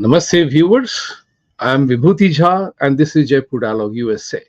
Namaste, viewers. I'm Vibhuti Jha, and this is Jaipur Dialogue USA.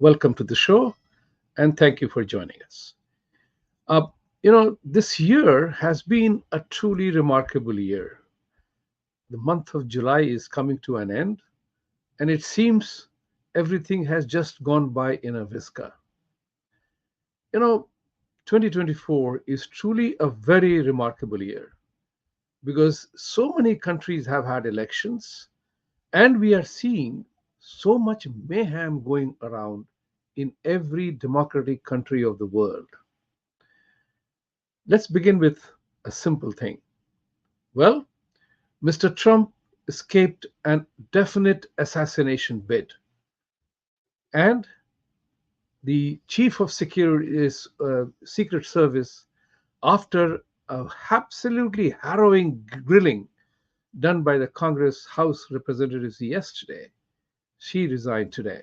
Welcome to the show, and thank you for joining us. Uh, this year has been a truly remarkable year. The month of July is coming to an end, and it seems everything has just gone by in a whisker. You know, 2024 is truly a very remarkable year because so many countries have had elections. And we are seeing so much mayhem going around in every democratic country of the world. Let's begin with a simple thing. Well, Mr. Trump escaped an definite assassination bid, and the chief of Secret Service, after a absolutely harrowing grilling done by the Congress House representatives yesterday, she resigned today.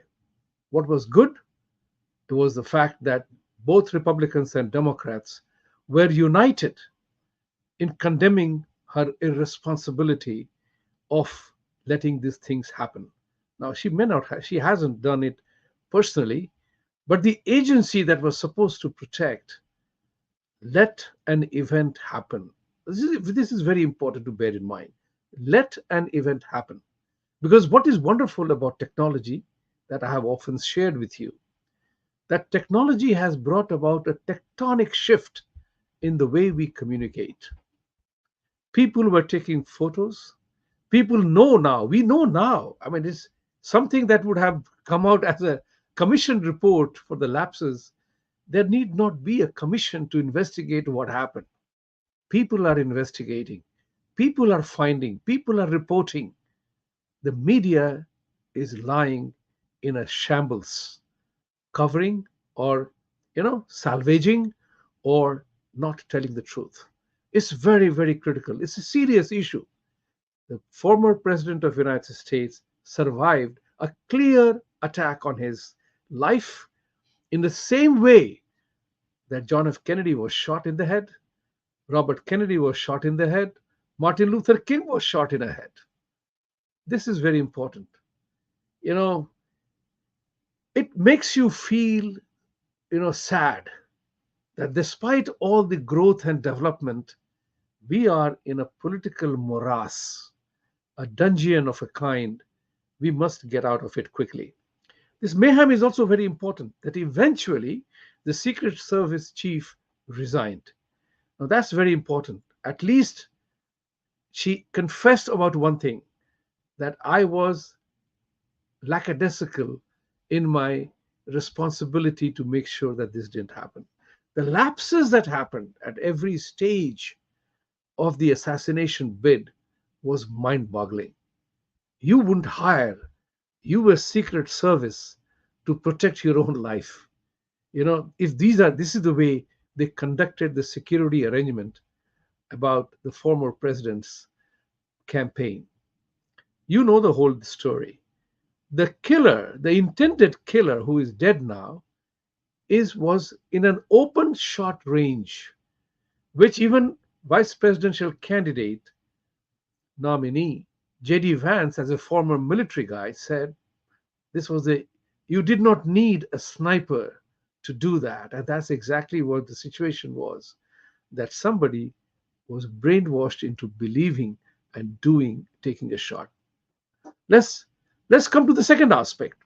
What was good? It was the fact that both Republicans and Democrats were united in condemning her irresponsibility of letting these things happen. Now, she may not have, she hasn't done it personally, but the agency that was supposed to protect let an event happen. This is very important to bear in mind. Let an event happen. Because what is wonderful about technology that I have often shared with you, that technology has brought about a tectonic shift in the way we communicate. People were taking photos. People know now. We know now. I mean, it's something that would have come out as a commission report for the lapses. There need not be a commission to investigate what happened. People are investigating. People are finding. People are reporting. The media is lying in a shambles, covering or salvaging or not telling the truth. It's very, very critical. It's a serious issue. The former president of the United States survived a clear attack on his life in the same way that John F. Kennedy was shot in the head, Robert Kennedy was shot in the head, Martin Luther King was shot in the head. This is very important. You know, it makes you feel, sad that despite all the growth and development, we are in a political morass, a dungeon of a kind. We must get out of it quickly. This mayhem is also very important that eventually the Secret Service chief resigned. Now, that's very important. At least she confessed about one thing, that I was lackadaisical in my responsibility to make sure that this didn't happen. The lapses that happened at every stage of the assassination bid was mind boggling. You wouldn't hire US Secret Service to protect your own life. If this is the way they conducted the security arrangement about the former president's campaign. You know the whole story. The killer, the intended killer who is dead now, was in an open shot range, which even vice presidential candidate nominee J.D. Vance, as a former military guy, said you did not need a sniper to do that. And that's exactly what the situation was, that somebody was brainwashed into believing and taking a shot. Let's come to the second aspect.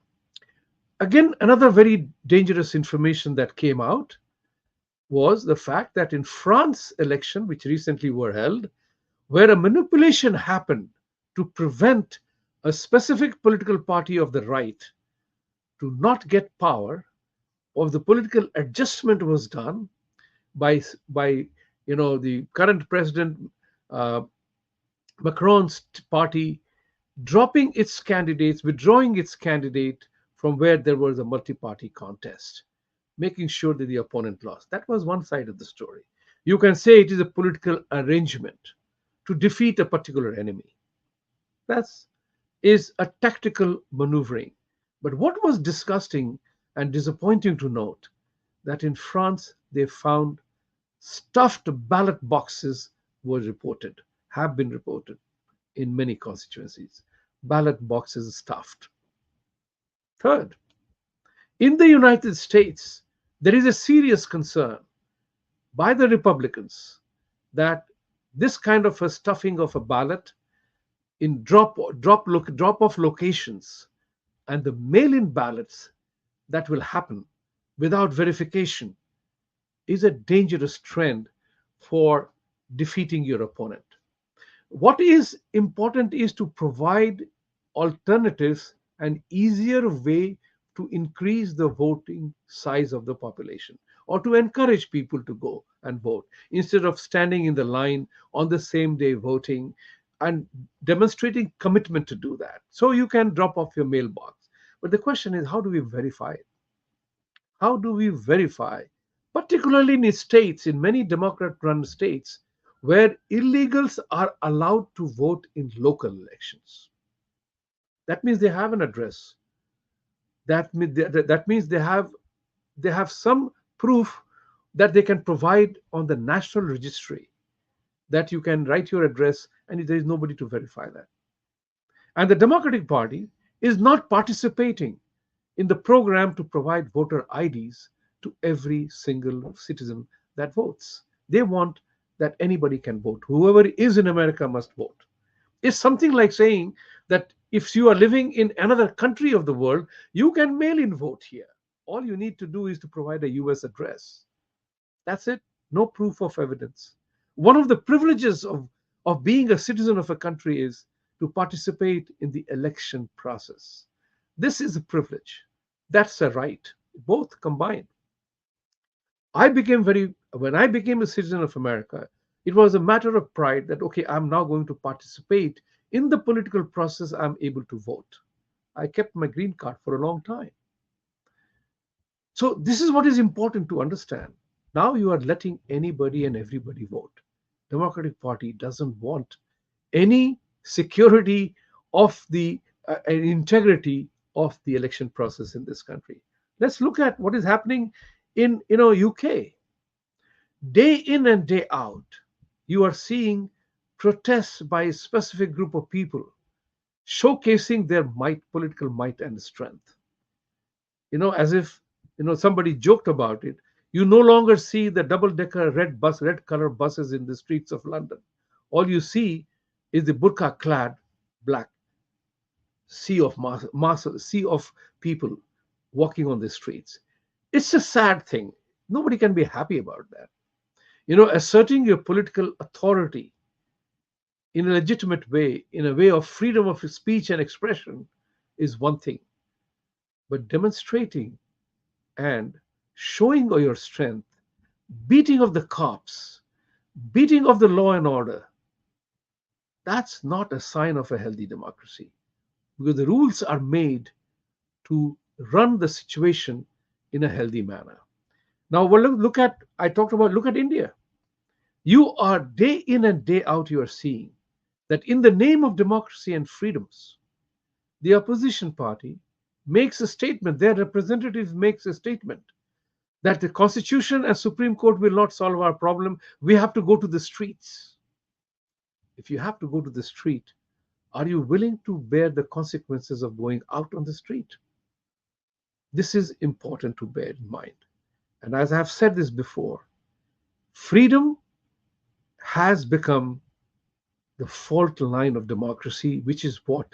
Again, another very dangerous information that came out was the fact that in France election, which recently were held, where a manipulation happened to prevent a specific political party of the right to not get power, or the political adjustment was done by the current president uh, Macron's party dropping its candidates, withdrawing its candidate from where there was a multi-party contest, making sure that the opponent lost. That was one side of the story. You can say it is a political arrangement to defeat a particular enemy. That is a tactical maneuvering. But what was disgusting and disappointing to note, that in France they found stuffed ballot boxes have been reported in many constituencies. Ballot boxes stuffed. Third, in the United States, there is a serious concern by the Republicans that this kind of a stuffing of a ballot in drop off locations and the mail in ballots that will happen without verification is a dangerous trend for defeating your opponent. What is important is to provide alternatives and easier way to increase the voting size of the population or to encourage people to go and vote instead of standing in the line on the same day voting and demonstrating commitment to do that. So you can drop off your mailbox. But the question is, how do we verify it? How do we verify, particularly in states, in many Democrat run states, where illegals are allowed to vote in local elections? That means they have an address. That means they have some proof that they can provide on the national registry that you can write your address and there is nobody to verify that. And the Democratic Party is not participating in the program to provide voter IDs to every single citizen that votes. They want that anybody can vote. Whoever is in America must vote. It's something like saying that if you are living in another country of the world, you can mail in vote here. All you need to do is to provide a US address. That's it. No proof of evidence. One of the privileges of being a citizen of a country is to participate in the election process. This is a privilege. That's a right, both combined. When I became a citizen of America, it was a matter of pride that, okay, I'm now going to participate in the political process. I'm able to vote. I kept my green card for a long time. So this is what is important to understand. Now you are letting anybody and everybody vote. Democratic Party doesn't want any security of the integrity of the election process in this country. Let's look at what is happening in UK. Day in and day out, you are seeing protests by a specific group of people showcasing their political might and strength. As if somebody joked about it. You no longer see the double-decker red color buses in the streets of London. All you see is the burqa-clad black sea of people walking on the streets. It's a sad thing. Nobody can be happy about that. Asserting your political authority in a legitimate way, in a way of freedom of speech and expression, is one thing. But demonstrating and showing your strength, beating of the cops, beating of the law and order, that's not a sign of a healthy democracy, because the rules are made to run the situation in a healthy manner. Now, look at India. You are day in and day out, you are seeing that in the name of democracy and freedoms, the opposition party makes a statement, their representative makes a statement that the Constitution and Supreme Court will not solve our problem. We have to go to the streets. If you have to go to the street, are you willing to bear the consequences of going out on the street? This is important to bear in mind. And as I have said this before, freedom has become the fault line of democracy, which is what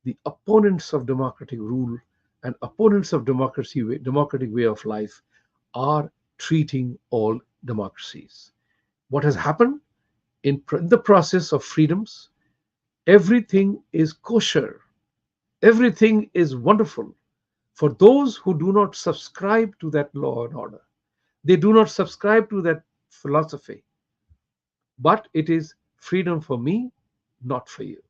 the opponents of democratic rule and opponents of democratic way of life are treating all democracies. What has happened in the process of freedoms? Everything is kosher. Everything is wonderful for those who do not subscribe to that law and order. They do not subscribe to that philosophy. But it is freedom for me, not for you.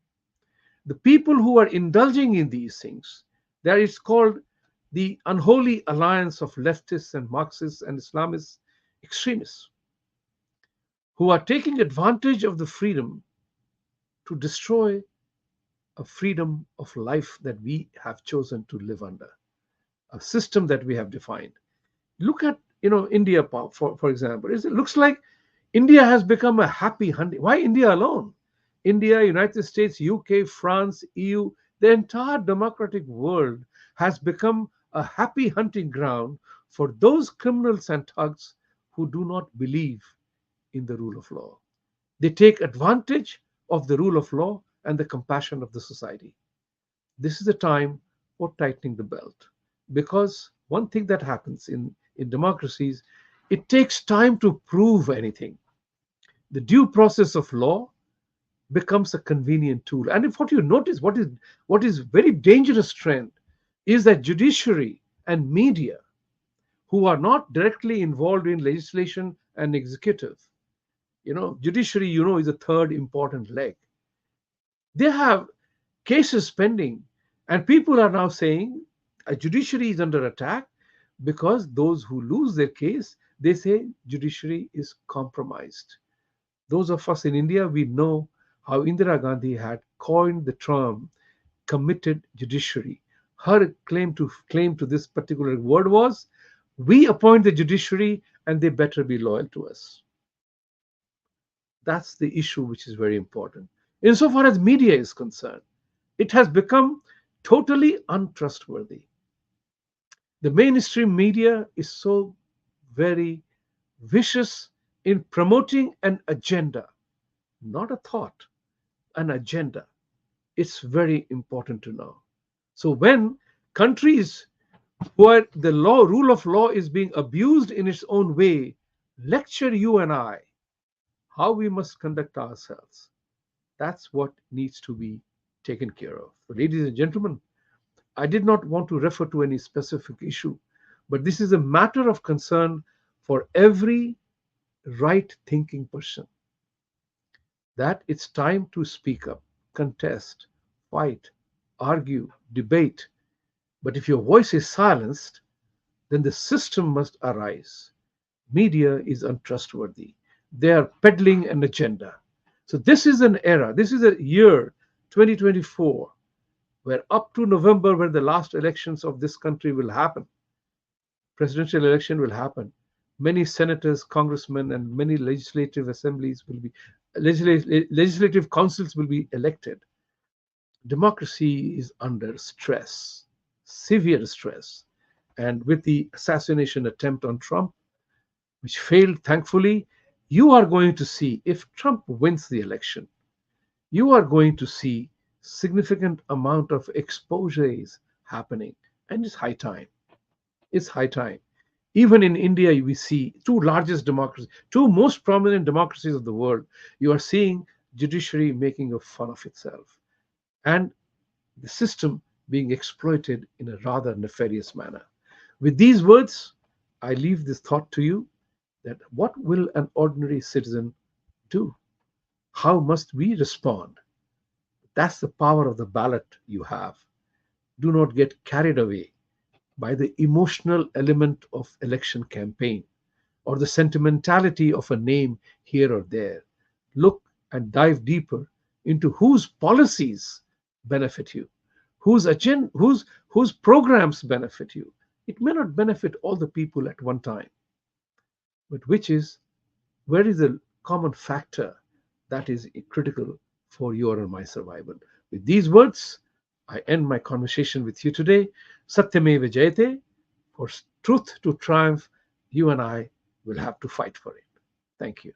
The people who are indulging in these things, there is called the unholy alliance of leftists and Marxists and Islamist extremists, who are taking advantage of the freedom to destroy a freedom of life that we have chosen to live under, a system that we have defined. Look at India, for example. It looks like India has become a happy hunting. Why India alone? India, United States, UK, France, EU, the entire democratic world has become a happy hunting ground for those criminals and thugs who do not believe in the rule of law. They take advantage of the rule of law and the compassion of the society. This is the time for tightening the belt. Because one thing that happens in democracies, it takes time to prove anything. The due process of law becomes a convenient tool. And if what you notice, what is very dangerous trend is that judiciary and media, who are not directly involved in legislation and executive, judiciary, is a third important leg. They have cases pending, and people are now saying a judiciary is under attack because those who lose their case, they say judiciary is compromised. Those of us in India, we know how Indira Gandhi had coined the term committed judiciary. Her claim to this particular word was, we appoint the judiciary and they better be loyal to us. That's the issue which is very important. Insofar as media is concerned, it has become totally untrustworthy. The mainstream media is so very vicious in promoting an agenda, not a thought, an agenda. It's very important to know. So when countries where the rule of law is being abused in its own way, lecture you and I how we must conduct ourselves, that's what needs to be taken care of. So, ladies and gentlemen, I did not want to refer to any specific issue, but this is a matter of concern for every right thinking person, that it's time to speak up, contest, fight, argue, debate. But if your voice is silenced, then the system must arise. Media is untrustworthy. They are peddling an agenda. So this is an era, this is a year 2024, where up to November, when the last elections of this country will happen, presidential election will happen, many senators, congressmen, and many legislative assemblies will be, legislative councils will be elected. Democracy is under stress, severe stress. And with the assassination attempt on Trump, which failed thankfully, you are going to see, if Trump wins the election, you are going to see significant amount of exposures happening. And it's high time. It's high time. Even in India, we see two largest democracies, two most prominent democracies of the world. You are seeing judiciary making a fun of itself, and the system being exploited in a rather nefarious manner. With these words, I leave this thought to you, that what will an ordinary citizen do? How must we respond? That's the power of the ballot you have. Do not get carried away by the emotional element of election campaign or the sentimentality of a name here or there. Look and dive deeper into whose policies benefit you, whose programs benefit you. It may not benefit all the people at one time, but where is the common factor that is critical for your and my survival. With these words, I end my conversation with you today. Satyameva Jayate. For truth to triumph, you and I will have to fight for it. Thank you.